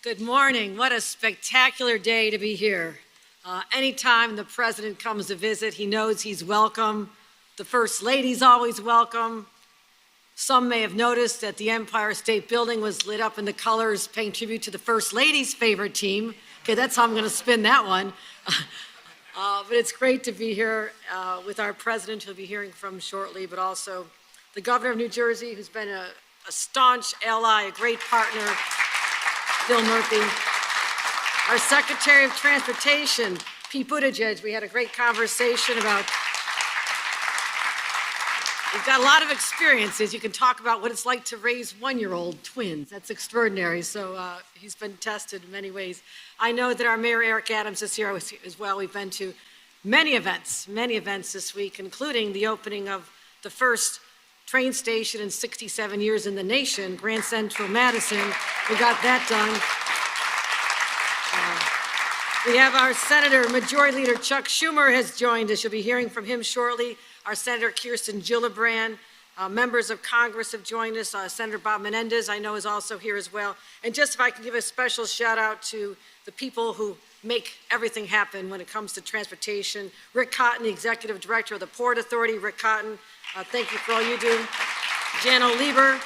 Good morning. What a spectacular day to be here. Anytime the president comes to visit, he knows he's welcome. The First Lady's always welcome. Some may have noticed that the Empire State Building was lit up in the colors paying tribute to the First Lady's favorite team. Okay, that's how I'm going to spin that one. But it's great to be here with our president, who we'll be hearing from shortly, but also the governor of New Jersey, who's been a staunch ally, a great partner, Bill Murphy. Our Secretary of Transportation, Pete Buttigieg. We had a great conversation about, we've got a lot of experiences. You can talk about what it's like to raise one-year-old twins. That's extraordinary. So he's been tested in many ways. I know that our Mayor Eric Adams is here as well. We've been to many events this week, including the opening of the first train station in 67 years in the nation, Grand Central Madison. We got that done. We have our Senator, Majority Leader Chuck Schumer has joined us. You'll be hearing from him shortly. Our Senator Kirsten Gillibrand, members of Congress have joined us. Senator Bob Menendez, I know, is also here as well. And just if I can give a special shout out to the people who make everything happen when it comes to transportation. Rick Cotton, the Executive Director of the Port Authority. Rick Cotton, thank you for all you do. Jano Lieber,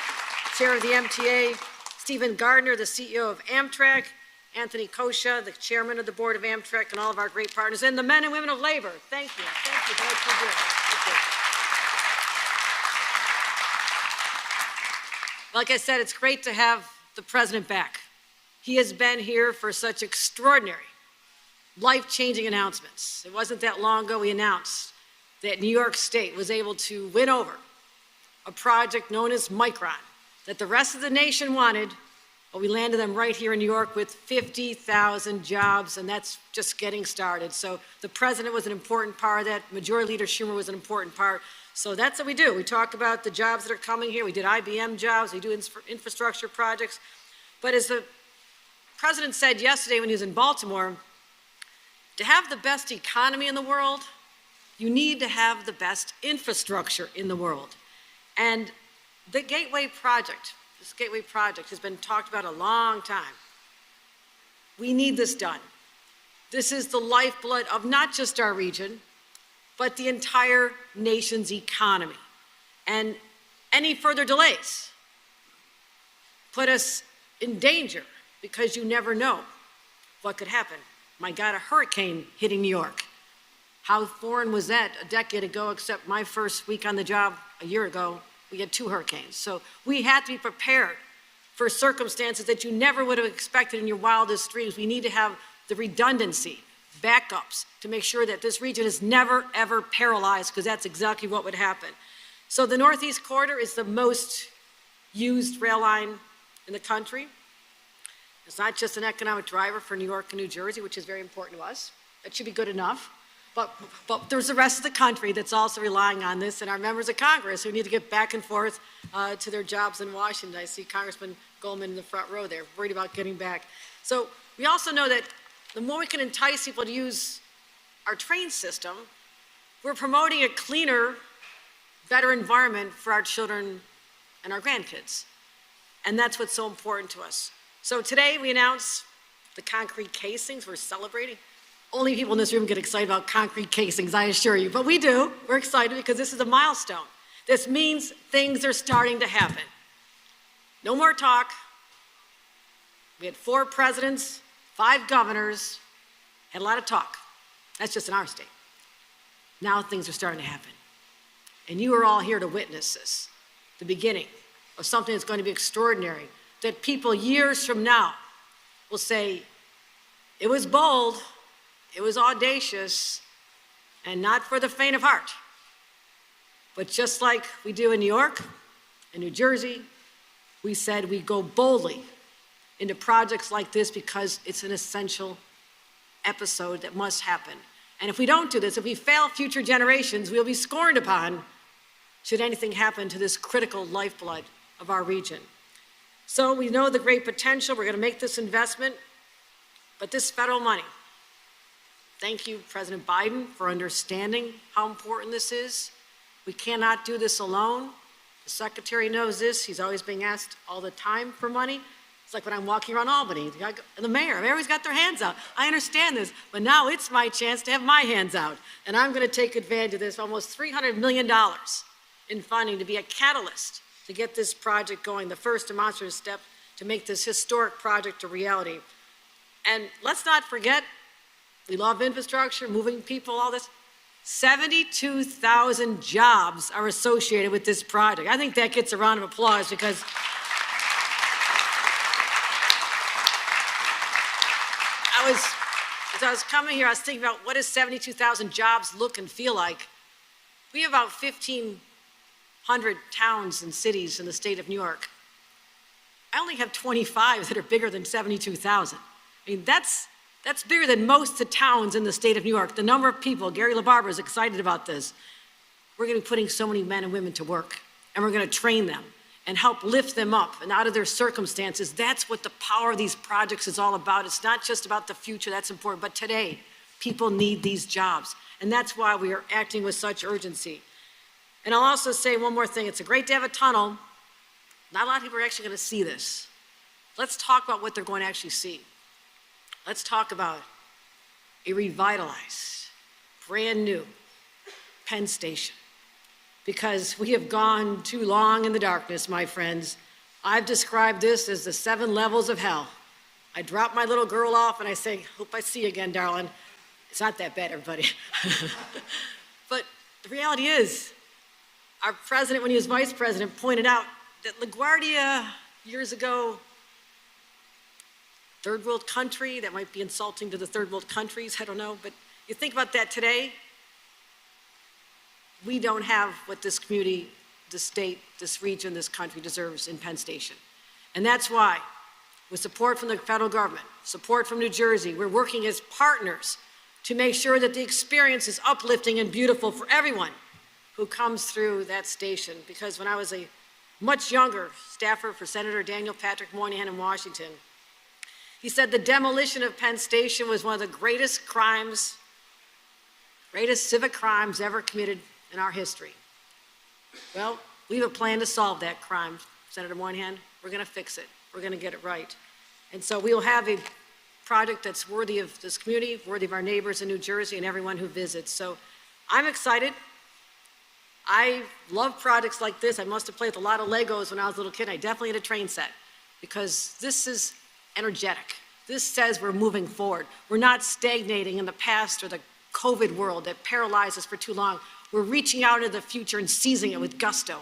Chair of the MTA. Stephen Gardner, the CEO of Amtrak. Anthony Kosha, the Chairman of the Board of Amtrak, and all of our great partners, and the men and women of labor. Thank you. Thank you for what you do. Like I said, it's great to have the president back. He has been here for such extraordinary, life-changing announcements. It wasn't that long ago we announced that New York State was able to win over a project known as Micron that the rest of the nation wanted, but we landed them right here in New York with 50,000 jobs, and that's just getting started. So the president was an important part of that. Majority Leader Schumer was an important part. So that's what we do. We talk about the jobs that are coming here. We did IBM jobs. We do infrastructure projects. But as the president said yesterday when he was in Baltimore, to have the best economy in the world, you need to have the best infrastructure in the world. And the Gateway Project, this Gateway Project has been talked about a long time. We need this done. This is the lifeblood of not just our region, but the entire nation's economy. And any further delays put us in danger because you never know what could happen. My God, a hurricane hitting New York. How foreign was that a decade ago, except my first week on the job a year ago, we had 2 hurricanes. So we had to be prepared for circumstances that you never would have expected in your wildest dreams. We need to have the redundancy, backups, to make sure that this region is never, ever paralyzed, because that's exactly what would happen. So the Northeast Corridor is the most used rail line in the country. It's not just an economic driver for New York and New Jersey, which is very important to us. That should be good enough. But there's the rest of the country that's also relying on this, and our members of Congress who need to get back and forth to their jobs in Washington. I see Congressman Goldman in the front row there, worried about getting back. So we also know that the more we can entice people to use our train system, we're promoting a cleaner, better environment for our children and our grandkids. And that's what's so important to us. So today we announce the concrete casings. We're celebrating. Only people in this room get excited about concrete casings, I assure you. But we do. We're excited because this is a milestone. This means things are starting to happen. No more talk. We had 4 presidents, 5 governors, had a lot of talk. That's just in our state. Now things are starting to happen. And you are all here to witness this, the beginning of something that's going to be extraordinary, that people years from now will say, it was bold, it was audacious, and not for the faint of heart. But just like we do in New York and New Jersey, we said we go boldly into projects like this because it's an essential episode that must happen. And if we don't do this, if we fail future generations, we'll be scorned upon should anything happen to this critical lifeblood of our region. So we know the great potential. We're going to make this investment, but this federal money, thank you, President Biden, for understanding how important this is. We cannot do this alone. The Secretary knows this. He's always being asked all the time for money. It's like when I'm walking around Albany, the mayor, everybody's got their hands out. I understand this, but now it's my chance to have my hands out. And I'm going to take advantage of this, almost $300 million in funding to be a catalyst to get this project going, the first demonstrative step to make this historic project a reality. And let's not forget, we love infrastructure, moving people, all this. 72,000 jobs are associated with this project. I think that gets a round of applause because as I was coming here, I was thinking about what does 72,000 jobs look and feel like. We have about 1,500 towns and cities in the state of New York. I only have 25 that are bigger than 72,000. I mean, that's bigger than most of the towns in the state of New York. The number of people, Gary LaBarbera is excited about this. We're going to be putting so many men and women to work, and we're going to train them and help lift them up and out of their circumstances. That's what the power of these projects is all about. It's not just about the future, that's important, but today, people need these jobs. And that's why we are acting with such urgency. And I'll also say one more thing. It's great to have a tunnel. Not a lot of people are actually going to see this. Let's talk about what they're going to actually see. Let's talk about a revitalized, brand new Penn Station. Because we have gone too long in the darkness, my friends. I've described this as the 7 levels of hell. I drop my little girl off and I say, hope I see you again, darling. It's not that bad, everybody. But the reality is, our president, when he was vice president, pointed out that LaGuardia, years ago, third world country, that might be insulting to the third world countries, I don't know, but you think about that today, we don't have what this community, this state, this region, this country deserves in Penn Station. And that's why, with support from the federal government, support from New Jersey, we're working as partners to make sure that the experience is uplifting and beautiful for everyone who comes through that station. Because when I was a much younger staffer for Senator Daniel Patrick Moynihan in Washington, he said the demolition of Penn Station was one of the greatest crimes, greatest civic crimes ever committed in our history. Well, we have a plan to solve that crime, Senator Moynihan. We're going to fix it. We're going to get it right. And so we will have a project that's worthy of this community, worthy of our neighbors in New Jersey and everyone who visits. So I'm excited. I love projects like this. I must have played with a lot of Legos when I was a little kid. I definitely had a train set because this is energetic. This says we're moving forward. We're not stagnating in the past or the COVID world that paralyzed us for too long. We're reaching out into the future and seizing it with gusto.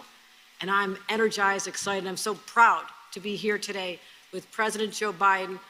And I'm energized, excited. I'm so proud to be here today with President Joe Biden,